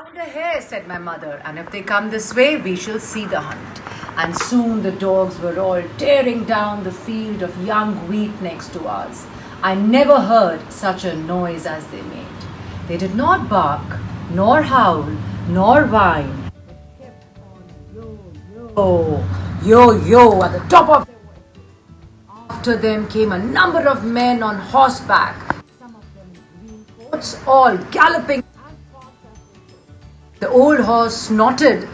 Found a hare, said my mother, and if they come this way, we shall see the hunt. And soon the dogs were all tearing down the field of young wheat next to us. I never heard such a noise as they made. They did not bark, nor howl, nor whine. They kept on yo, at the top of their voices. After them came a number of men on horseback, some of them in green coats, all galloping. The old horse snorted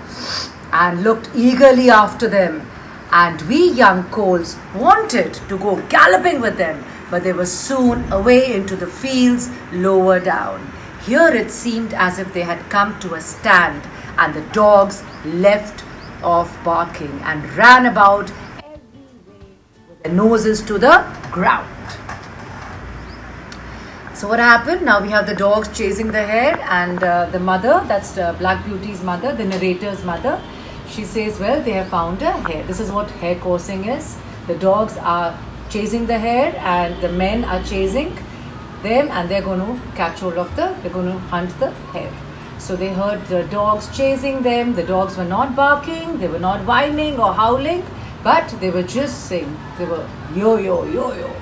and looked eagerly after them, and we young colts wanted to go galloping with them, but they were soon away into the fields lower down. Here it seemed as if they had come to a stand, and the dogs left off barking and ran about every way with their noses to the ground. So what happened? Now we have the dogs chasing the hare, and the mother, that's Black Beauty's mother, the narrator's mother, she says, well, they have found a hare. This is what hare coursing is. The dogs are chasing the hare and the men are chasing them, and they're going to catch hold of they're going to hunt the hare. So they heard the dogs chasing them. The dogs were not barking, they were not whining or howling, but they were just saying, they were yo.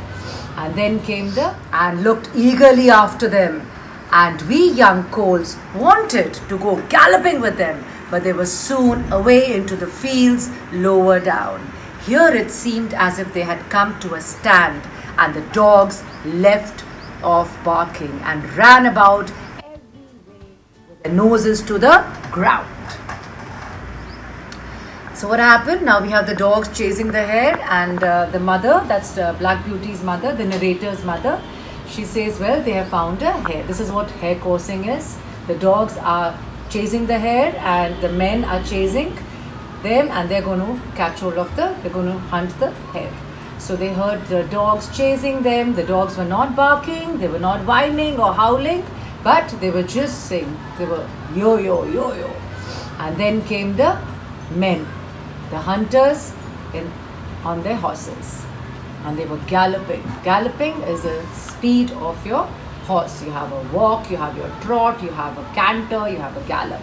And then came and looked eagerly after them. And we young colts wanted to go galloping with them, but they were soon away into the fields lower down. Here it seemed as if they had come to a stand, and the dogs left off barking and ran about every way with their noses to the ground. So what happened? Now we have the dogs chasing the hare, and the mother, that's Black Beauty's mother, the narrator's mother, she says, well, they have found a hare. This is what hare coursing is. The dogs are chasing the hare and the men are chasing them, and they're going to catch hold of they're going to hunt the hare. So they heard the dogs chasing them. The dogs were not barking, they were not whining or howling, but they were just saying, they were yo. And then came the men, the hunters on their horses, and they were galloping. Galloping is the speed of your horse. You have a walk, you have your trot, you have a canter, you have a gallop.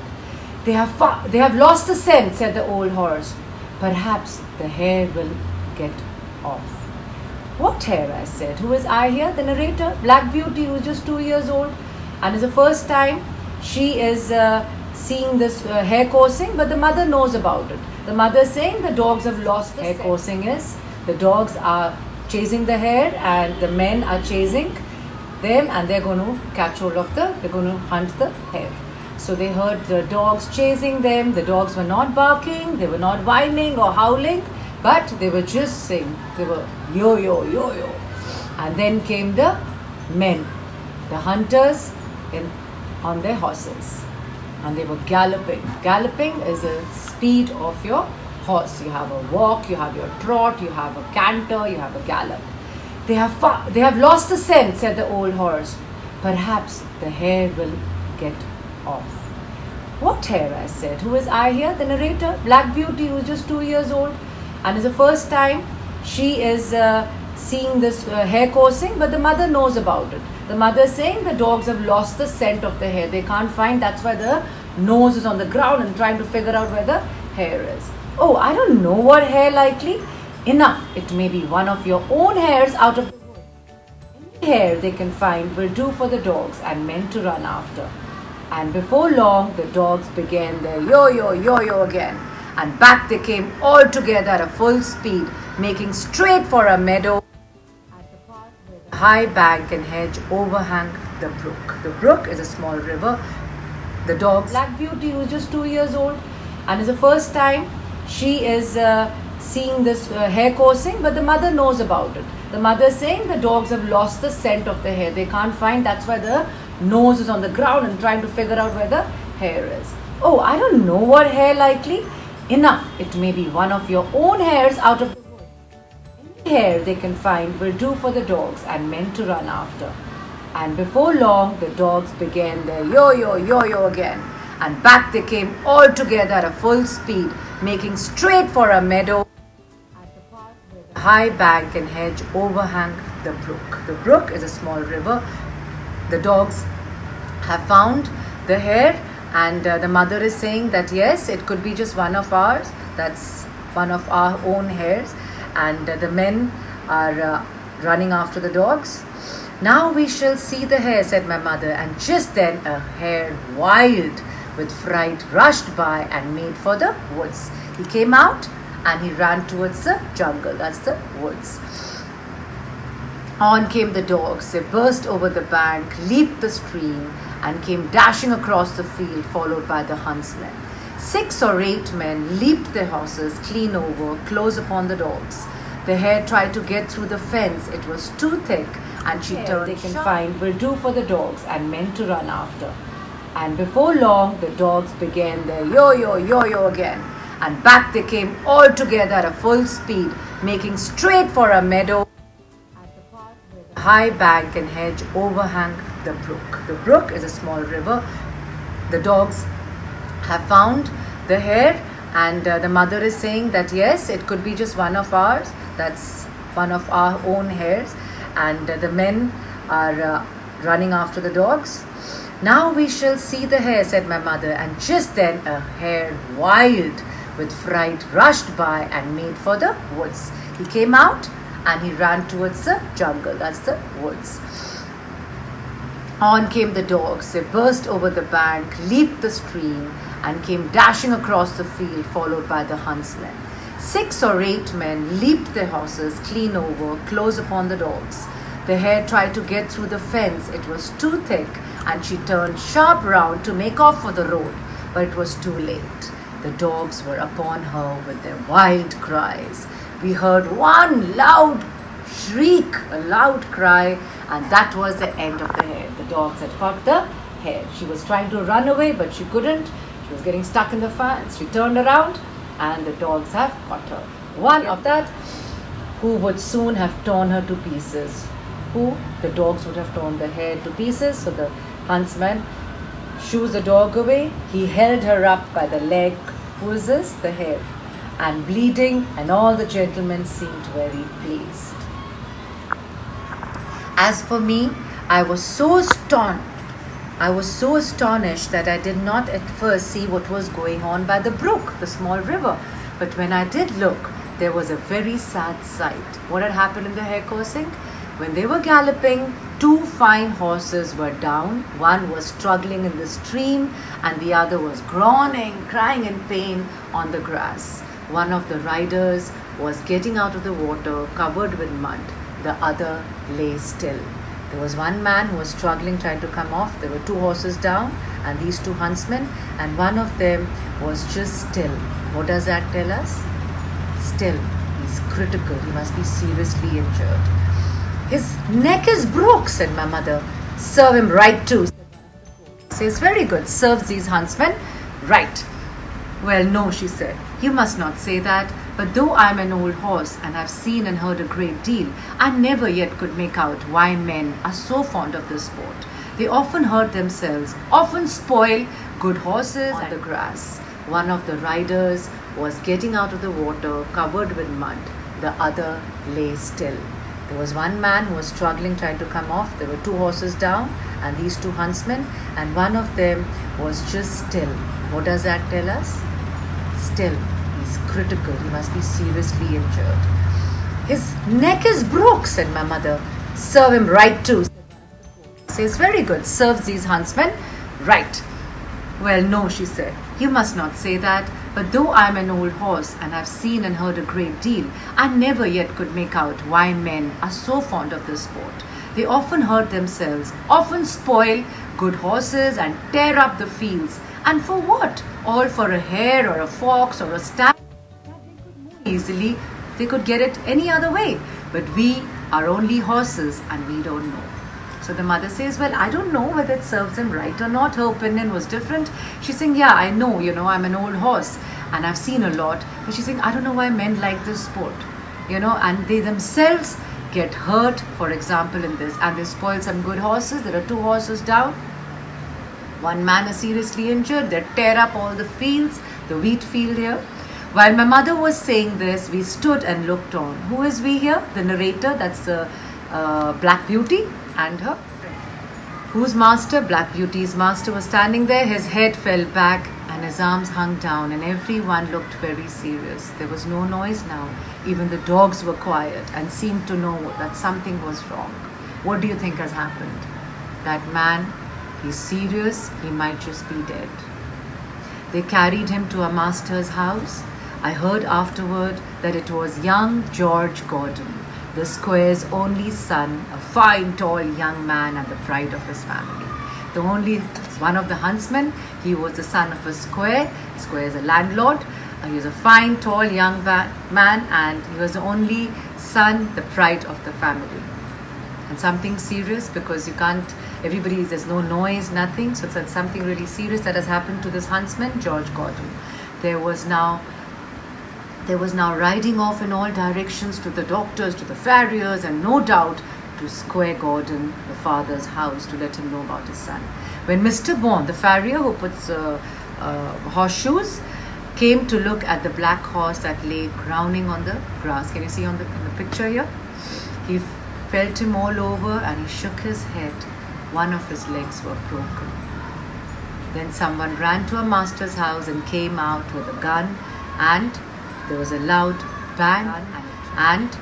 They have lost the scent, said the old horse. Perhaps the hare will get off. What hare? I said. Who is I here? The narrator, Black Beauty, who's just 2 years old, and it's the first time she is seeing this hare coursing, but the mother knows about it. The mother is saying the dogs have lost the hare coursing is. The dogs are chasing the hare and the men are chasing them, and they're going to catch hold of they're going to hunt the hare. So they heard the dogs chasing them. The dogs were not barking, they were not whining or howling, but they were just saying, they were yo. And then came the men, the hunters on their horses, and they were galloping. Galloping is the speed of your horse. You have a walk, you have your trot, you have a canter, you have a gallop. They have lost the scent, said the old horse. Perhaps the hare will get off. What hare? I said. Who is I here? The narrator, Black Beauty, who's just 2 years old, and it's the first time she is seeing this hare coursing, but the mother knows about it. The mother is saying the dogs have lost the scent of the hare. They can't find, that's why the nose is on the ground and trying to figure out where the hare is. Oh, I don't know what hare likely. Enough, it may be one of your own hares out of the woods. Any hare they can find will do for the dogs and men to run after. And before long, the dogs began their yo again. And back they came all together at a full speed, making straight for a meadow at the part where the high bank and hedge overhang the brook. The brook is a small river. The dogs, Black Beauty, who's just 2 years old, and it's the first time she is seeing this hare coursing, but the mother knows about it. The mother is saying the dogs have lost the scent of the hare. They can't find, that's why the nose is on the ground and trying to figure out where the hare is. Oh, I don't know what hare likely. Enough, it may be one of your own hares out of the woods. Any hare they can find will do for the dogs and men to run after. And before long, the dogs began their yo again. And back they came all together at a full speed, making straight for a meadow at the part where the high bank and hedge overhang the brook. The brook is a small river. The dogs have found the hare And the mother is saying that yes, it could be just one of ours, that's one of our own hares. And the men are running after the dogs. Now we shall see the hare, said my mother. And just then a hare, wild with fright, rushed by and made for the woods. He came out and he ran towards the jungle, that's the woods. On came the dogs. They burst over the bank, leaped the stream, and came dashing across the field, followed by the huntsmen. 6 or 8 men leaped their horses clean over, close upon the dogs. The hare tried to get through the fence. It was too thick, and she turned. They can find will do for the dogs and men to run after. And before long, the dogs began their yo-yo, yo-yo again. And back they came all together at a full speed, making straight for a meadow at the part where the high bank and hedge overhang the brook. The brook is a small river. The dogs have found the hare, and the mother is saying that yes, it could be just one of ours, that's one of our own hares. And the men are running after the dogs. Now we shall see the hare, said my mother. And just then a hare, wild with fright, rushed by and made for the woods. He came out and he ran towards the jungle, that's the woods. On came the dogs. They burst over the bank, leaped the stream, and came dashing across the field, followed by the huntsmen. 6 or 8 men leaped their horses clean over, close upon the dogs. The hare tried to get through the fence. It was too thick, and she turned sharp round to make off for the road, but it was too late. The dogs were upon her with their wild cries. We heard one loud shriek, a loud cry, and that was the end of the hare. The dogs had caught the hare. She was trying to run away, but she couldn't. She was getting stuck in the fence. She turned around, and the dogs have caught her. One of that who would soon have torn her to pieces. Who? The dogs would have torn the hare to pieces. So the huntsman shoos the dog away. He held her up by the leg. Who is this? The hare. And bleeding, and all the gentlemen seemed very pleased. As for me, I was so astonished that I did not at first see what was going on by the brook, the small river. But when I did look, there was a very sad sight. What had happened in the hare coursing? When they were galloping, 2 fine horses were down. One was struggling in the stream, and the other was groaning, crying in pain on the grass. One of the riders was getting out of the water, covered with mud. The other lay still. There was one man who was struggling, trying to come off. There were 2 horses down, and these 2 huntsmen, and one of them was just still. What does that tell us? Still. He's critical. He must be seriously injured. His neck is broke, said my mother. Serve him right too. Says, very good. Serves these huntsmen right. Well, no, she said. You must not say that. But though I am an old horse and have seen and heard a great deal, I never yet could make out why men are so fond of this sport. They often hurt themselves, often spoil good horses on the grass. One of the riders was getting out of the water, covered with mud. The other lay still. There was one man who was struggling, trying to come off. There were 2 horses down, and these 2 huntsmen, and one of them was just still. What does that tell us? Still. He's critical. He must be seriously injured. His neck is broke, said my mother. Serve him right too. Says, very good. Serves these huntsmen right. Well, no, she said. You must not say that. But though I am an old horse and have seen and heard a great deal, I never yet could make out why men are so fond of this sport. They often hurt themselves, often spoil good horses and tear up the fields. And for what? All for a hare or a fox or a stag. Easily, they could get it any other way. But we are only horses and we don't know. So the mother says, well, I don't know whether it serves them right or not. Her opinion was different. She's saying, yeah, I know, I'm an old horse and I've seen a lot. But she's saying, I don't know why men like this sport, and they themselves get hurt, for example, in this. And they spoil some good horses. There are 2 horses down. One man is seriously injured. They tear up all the fields, the wheat field here. While my mother was saying this, we stood and looked on. Who is we here? The narrator, that's the Black Beauty and her friend. Whose master? Black Beauty's master was standing there. His head fell back and his arms hung down, and everyone looked very serious. There was no noise now. Even the dogs were quiet and seemed to know that something was wrong. What do you think has happened? That man, he's serious. He might just be dead. They carried him to a master's house. I heard afterward that it was young George Gordon, the squire's only son, a fine, tall young man and the pride of his family. The only one of the huntsmen, he was the son of a squire. Squire is a landlord. He was a fine, tall young man, and he was the only son, the pride of the family. And something serious, because you can't, there's no noise, nothing. So it's something really serious that has happened to this huntsman, George Gordon. There was now riding off in all directions to the doctors, to the farriers, and no doubt to Squire Gordon, the father's house, to let him know about his son. When Mr. Bourne, the farrier who puts horseshoes, came to look at the black horse that lay crowning on the grass. Can you see on the picture here? He felt him all over and he shook his head. One of his legs were broken. Then someone ran to a master's house and came out with a gun, and there was a loud bang, and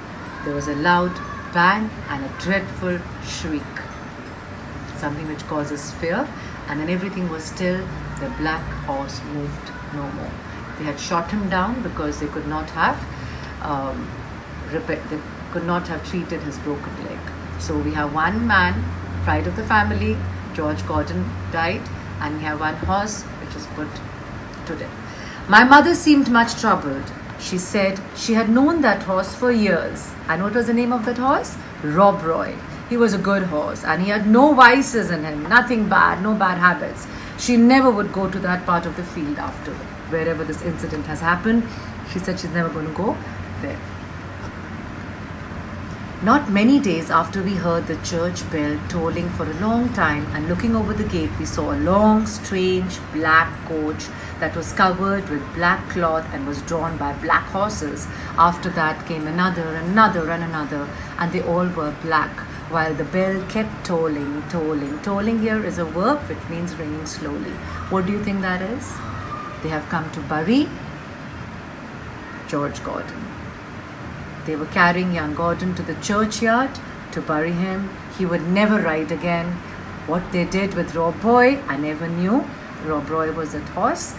there was a loud bang and a dreadful shriek. Something which causes fear, and then everything was still. The black horse moved no more. They had shot him down because they could not have treated his broken leg. So we have one man, pride of the family, George Gordon, died, and we have one horse which was put to death. My mother seemed much troubled. She said she had known that horse for years. And what was the name of that horse? Rob Roy. He was a good horse and he had no vices in him, nothing bad, no bad habits. She never would go to that part of the field after wherever this incident has happened. She said she's never going to go there. Not many days after we heard the church bell tolling for a long time, and looking over the gate we saw a long, strange black coach that was covered with black cloth and was drawn by black horses. After that came another, and they all were black, while the bell kept tolling. Tolling here is a verb which means ringing slowly. What do you think that is? They have come to bury George Gordon. They were carrying young Gordon to the churchyard to bury him. He would never ride again. What they did with Rob Roy, I never knew. Rob Roy was that horse.